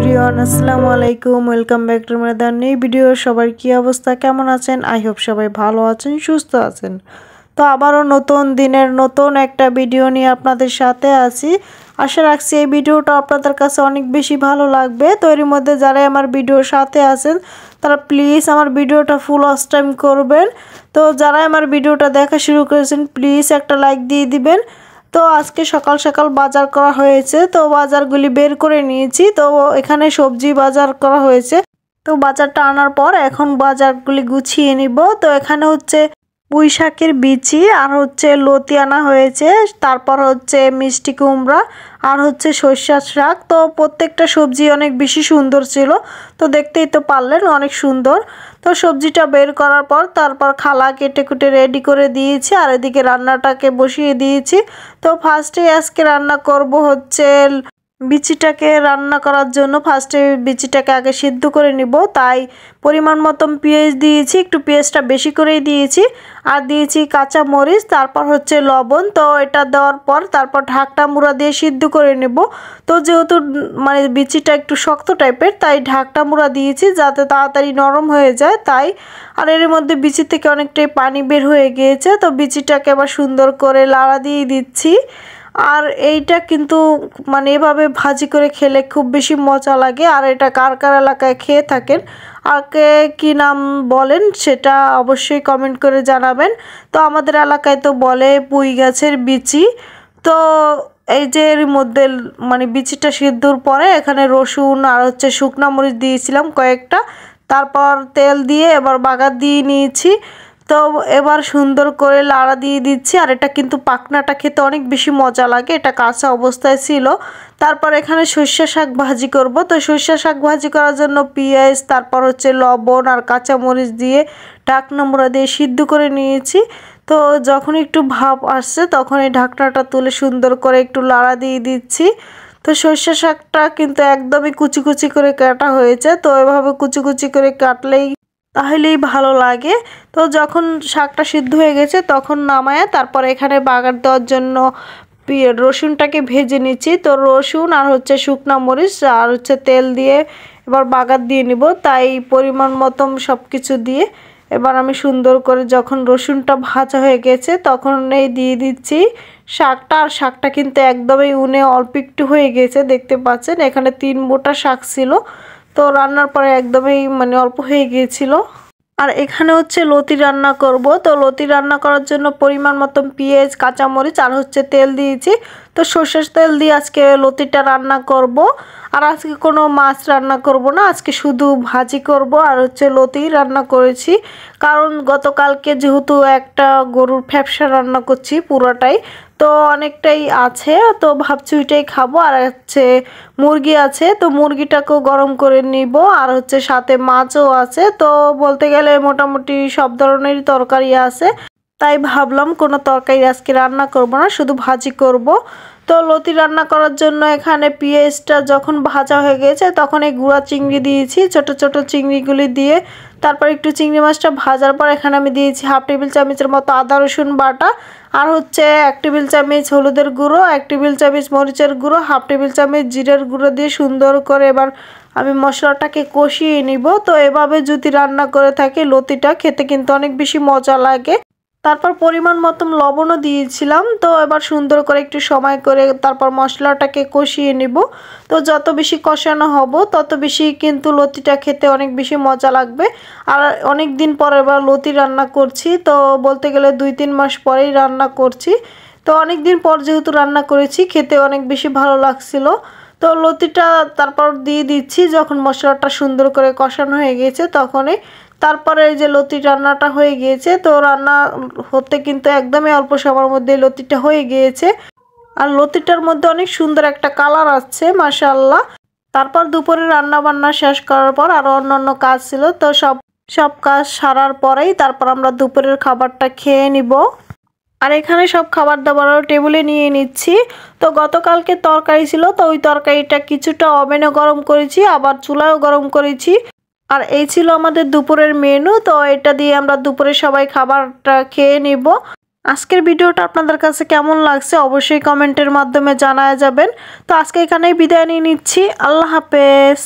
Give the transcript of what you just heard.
Everyone আসসালামু আলাইকুম welcome back to my new video. সবার কি অবস্থা, কেমন আছেন? আই হোপ সবাই ভালো আছেন, সুস্থ আছেন। তো আবারও নতুন দিনের নতুন একটা ভিডিও নিয়ে আপনাদের সাথে আছি। আশা রাখছি এই ভিডিওটা আপনাদের কাছে অনেক বেশি ভালো লাগবে। তো এর মধ্যে যারা আমার ভিডিওর সাথে আছেন তারা প্লিজ আমার ভিডিওটা ফুল ওয়াচ টাইম করবেন। তো যারা আমার ভিডিওটা দেখা শুরু করেছেন প্লিজ একটা লাইক দিয়ে দিবেন। তো আজকে সকাল সকাল বাজার করা হয়েছে, তো বাজারগুলি বের করে নিয়েছি। তো এখানে সবজি বাজার করা হয়েছে, তো বাজারটা আনার পর এখন বাজারগুলি গুছিয়ে নিব। তো এখানে হচ্ছে পুঁই শাকের বিচি আর হচ্ছে লতি আনা হয়েছে, তারপর হচ্ছে মিষ্টি কুমড়া আর হচ্ছে সরিষার শাক। তো প্রত্যেকটা সবজি অনেক বেশি সুন্দর ছিল, তো দেখতেই তো পারলেন অনেক সুন্দর। তো সবজিটা বের করার পর তারপর খালা কেটে কুটে রেডি করে দিয়েছি আর এদিকে রান্নাটাকে বসিয়ে দিয়েছি। তো ফার্স্টে আজকে রান্না করব হচ্ছে বিচিটাকে রান্না করার জন্য ফার্স্টে বিচিটাকে আগে সিদ্ধ করে নিব, তাই পরিমাণ মতন পেঁয়াজ দিয়েছি, একটু পেঁয়াজটা বেশি করেই দিয়েছি আর দিয়েছি কাঁচা মরিচ, তারপর হচ্ছে লবণ। তো এটা দেওয়ার পর তারপর ঢাকটা মুড়া দিয়ে সিদ্ধ করে নেব। তো যেহেতু মানে বিচিটা একটু শক্ত টাইপের তাই ঢাকটা মুড়া দিয়েছি যাতে তাড়াতাড়ি নরম হয়ে যায় তাই। আর এর মধ্যে বিচি থেকে অনেকটাই পানি বের হয়ে গিয়েছে, তো বিচিটাকে আবার সুন্দর করে লাড়া দিয়ে দিচ্ছি। আর এইটা কিন্তু মানে এভাবে ভাজি করে খেলে খুব বেশি মজা লাগে। আর এটা কার কার এলাকায় খেয়ে থাকেন আর কে কী নাম বলেন সেটা অবশ্যই কমেন্ট করে জানাবেন। তো আমাদের এলাকায় তো বলে পুঁই গাছের বিচি। তো এই যে এর মধ্যে মানে বিচিটা সিদ্ধর পরে এখানে রসুন আর হচ্ছে শুকনা মরিচ দিয়েছিলাম কয়েকটা, তারপর তেল দিয়ে এবার বাগার দিয়ে নিয়েছি। তো এবার সুন্দর করে লাড়া দিয়ে দিচ্ছি। আর এটা কিন্তু পাকনাটা খেতে অনেক বেশি মজা লাগে, এটা কাঁচা অবস্থায় ছিল। তারপর এখানে সরিষা শাক ভাজি করব। তো সরিষা শাক ভাজি করার জন্য পেঁয়াজ তারপর হচ্ছে লবণ আর কাঁচা মরিচ দিয়ে ঢাকনা মুড়া দিয়ে সিদ্ধ করে নিয়েছি। তো যখন একটু ভাপ আসছে তখন এই ঢাকনাটা তুলে সুন্দর করে একটু লাড়া দিয়ে দিচ্ছি। তো সরিষা শাকটা কিন্তু একদমই কুচি কুচি করে কাটা হয়েছে, তো এভাবে কুচি কুচি করে কাটলেই তাহলেই ভালো লাগে। তো যখন শাকটা সিদ্ধ হয়ে গেছে তখন নামায় তারপর এখানে বাগার দেওয়ার জন্য রসুনটাকে ভেজে নিচ্ছি। তো রসুন আর হচ্ছে শুকনা মরিচ আর হচ্ছে তেল দিয়ে এবার বাগার দিয়ে নিব, তাই পরিমাণ মতন সব কিছু দিয়ে এবার আমি সুন্দর করে যখন রসুনটা ভাজা হয়ে গেছে তখন এই দিয়ে দিচ্ছি শাকটা। আর শাকটা কিন্তু একদমই উনে অল্প একটু হয়ে গেছে, দেখতে পাচ্ছেন এখানে 3 মোটা শাক ছিল, তো রান্নার পরে একদমই মানে অল্প হয়ে গিয়েছিল। আর এখানে হচ্ছে লতি রান্না করব। তো লতি রান্না করার জন্য পরিমাণ মতন পেঁয়াজ কাঁচামরিচ আর হচ্ছে তেল দিয়েছি। তো সর্ষের তেল দিয়ে আজকে লতিটা রান্না করব। আর আজকে কোনো মাছ রান্না করব না, আজকে শুধু ভাজি করব আর হচ্ছে লতি রান্না করেছি, কারণ গতকালকে যেহেতু একটা গরুর ফ্যাপসা রান্না করছি পুরোটাই, তো অনেকটাই আছে, তো ভাবছি ওইটাই খাবো। আর হচ্ছে মুরগি আছে, তো মুরগিটাকেও গরম করে নিব আর হচ্ছে সাথে মাছও আছে। তো বলতে গেলে মোটামুটি সব ধরনেরই তরকারি আছে, তাই ভাবলাম কোনো তরকারি আজকে রান্না করব না, শুধু ভাজি করব। তো লতি রান্না করার জন্য এখানে পেঁয়াজটা যখন ভাজা হয়ে গেছে তখন এই গুঁড়া চিংড়ি দিয়েছি, ছোট ছোট চিংড়িগুলি দিয়ে তারপর একটু চিংড়ি মাছটা ভাজার পর এখানে আমি দিয়েছি 1/2 টেবিল চামচের মতো আদা রসুন বাটা আর হচ্ছে 1 টেবিল চামচ হলুদের গুঁড়ো, 1 টেবিল চামচ মরিচের গুঁড়ো, 1/2 টেবিল চামচ জিরের গুঁড়ো দিয়ে সুন্দর করে এবার আমি মশলাটাকে কষিয়ে নিব। তো এভাবে যদি রান্না করে থাকি লতিটা খেতে কিন্তু অনেক বেশি মজা লাগে। তারপর পরিমাণ মতন লবণও দিয়েছিলাম। তো এবার সুন্দর করে একটু সময় করে তারপর মশলাটাকে কষিয়ে নিব। তো যত বেশি কষানো হব তত বেশি কিন্তু লতিটা খেতে অনেক বেশি মজা লাগবে। আর অনেক দিন পরে এবার লতি রান্না করছি, তো বলতে গেলে 2-3 মাস পরেই রান্না করছি। তো অনেক দিন পর যেহেতু রান্না করেছি খেতে অনেক বেশি ভালো লাগছিল। তো লতিটা তারপর দিয়ে দিচ্ছি যখন মশলাটা সুন্দর করে কষানো হয়ে গেছে তখনই। তারপরে এই যে লতি রান্নাটা হয়ে গিয়েছে, তো রান্না হতে কিন্তু একদমই অল্প সময়ের মধ্যে লতিটা হয়ে গিয়েছে আর লতিটার মধ্যে অনেক সুন্দর একটা কালার আসছে মাশাআল্লাহ। তারপর দুপুরে রান্না বান্না শেষ করার পর আরও অন্যান্য কাজ ছিল, তো সব কাজ সারার পরেই তারপর আমরা দুপুরের খাবারটা খেয়ে নিব। আর এখানে সব খাবার দাবারও টেবিলে নিয়ে নিচ্ছি। তো গতকালকে তরকারি ছিল, তো ওই তরকারিটা কিছুটা ওভেনে গরম করেছি আবার চুলায়ও গরম করেছি। আর এই ছিল আমাদের দুপুরের মেনু। তো এটা দিয়ে আমরা দুপুরে সবাই খাবারটা খেয়ে নিব। আজকের ভিডিওটা আপনাদের কাছে কেমন লাগছে অবশ্যই কমেন্টের মাধ্যমে জানায় যাবেন। তো আজকে এখানেই বিদায় নিয়ে নিচ্ছি। আল্লাহ হাফেজ।